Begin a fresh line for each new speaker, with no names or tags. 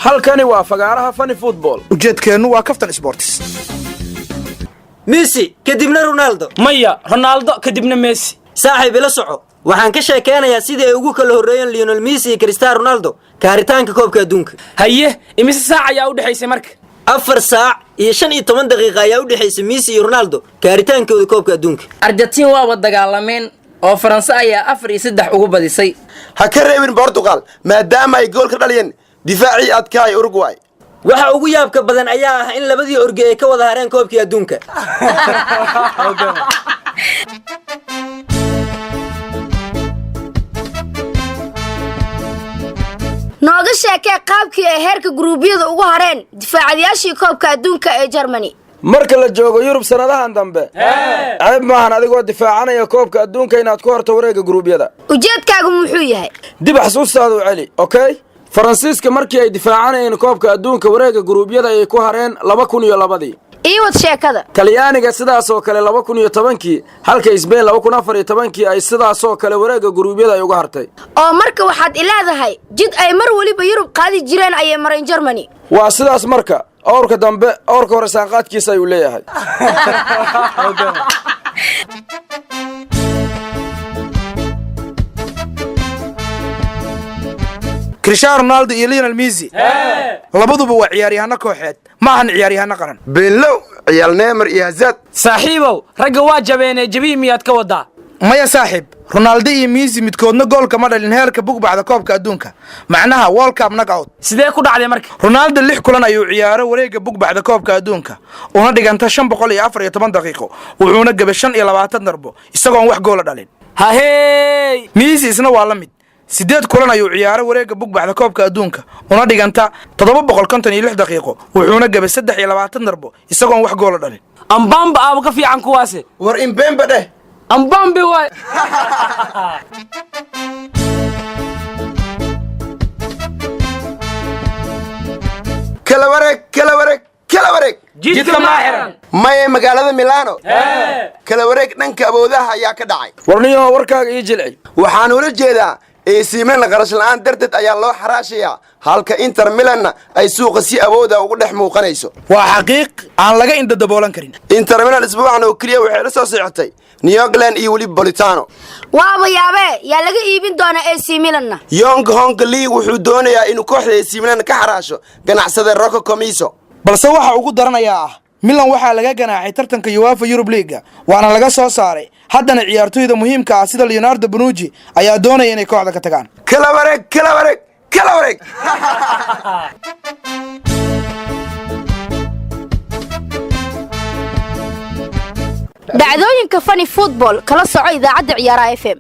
halkani waa fagaaraha Funny Football
ujeedkeenu waa Kaftan Sports.
Messi kadibna Ronaldo
maya Ronaldo kadibna Messi
saaxiib ila soco waxaan ka sheekeynayaa sidii ay ugu kala horeeyeen Lionel Messi iyo Cristiano Ronaldo kaaritaanka koobka adduunka
haye imise saac ayaa u dhaxaysay marka
4 saac iyo 15 daqiiqo ayaa u dhaxaysay Messi iyo Ronaldo kaaritaankooda koobka adduunka
Argentina waa dagaalameen oo Faransa ayaa 4 iyo 3 ugu badisay
ha ka reebin Portugal maadaama ay gool ka dhaliyeen difaaci adkaay Uruguay
waxa ugu yaabka badan ayaa ah in labadii orge ay ka wada hareen koobkii adduunka
nooga sheekay qaabkii ay heerka gruubyada ugu hareen difaacadayaashii koobka adduunka ee Germany
marka la joogo Yurub sanadahan dambe ayb maahan adigoo difaacanaya koobka adduunka inaad ku horto wareega gruubyada
ujeedkaagu muxuu yahay
dib xasuustaada u celi okay Faransiiska markii ay difaacanayeen koobka adduunka wareega gruubyada ay ku hareen 2002
iyo wad sheekada
Talyaaniga sidaas oo kale 2010 halka Spain 2014 ay sidaas oo kale wareega gruubyada ay uga hartay
oo marka waxaad ilaadahay jid ay mar waliba Yurub qaadi jireen ay mareen Germany
waa sidaas marka awrka dambe awrka hore saaqaadkiisa ay u leeyahay
Cristiano Ronaldo iyo Lionel Messi labaduba waa ciyaaryahanno kooxeed ma ahan ciyaaryahanno qaran
Bello ciyaal Neymar iyo Hazard
saaxiibow ragga waa jabeenay jabiimiyaad ka wadaa
maya saaxiib Ronaldo iyo Messi midkoodna goolka ma dhalin heerka bugbaxda koobka adduunka macnaha World Cup knockout
sidee ku dhacday marka
Ronaldo 6 kulan ayuu ciyaaray wareega bugbaxda koobka adduunka una dhiganta 514 daqiiqo wuxuuna gabay 25 darbo isagoo wax gool dhalin
hey
Messi isna waa la mid 8 kulan ayuu ciyaaray wareega bugbaxda koobka adduunka una dhiganta 756 daqiiqo wuxuuna gabay 23 darbo isagoo wax gool dhalin
ambamba abu ka fiican kuwaase
war Mbembe dheh
ambambe way
kala wareeg
jidka maaxiran
may magaalada Milano kala wareeg dhanka aboodaha ayaa ka dhacay
warniyo warkaaga iyo jilci
waxaan ula jeedaa AC Milan qarash la'aan darteed ayaa loo xaraashayaa halka Inter Milan ay suuqa si awooda ugu dhex muuqanayso
waa xaqiiq aan laga inda daboolan karin
Inter Milan isbuucan oo kaliya waxay la soo socotay New England iyo wali Bolitano
waaba yaabe yaa laga iibin doona AC Milan
Young Hong Lee wuxuu doonayaa inuu kooxda AC Milan ka xaraasho ganacsade Rocco Comiso
balse waxa ugu daranayaa ah Milan waxa laga ganaaxay tartanka UEFA Europe League waana laga soo saaray haddana ciyaartoyda muhiimka ah sida Leonardo Bonucci ayaa doonaya inay kooxda ka tagaan
kala wareeg
dhacdooyinka Funny Football kala soco idaacada ciyaaraha FM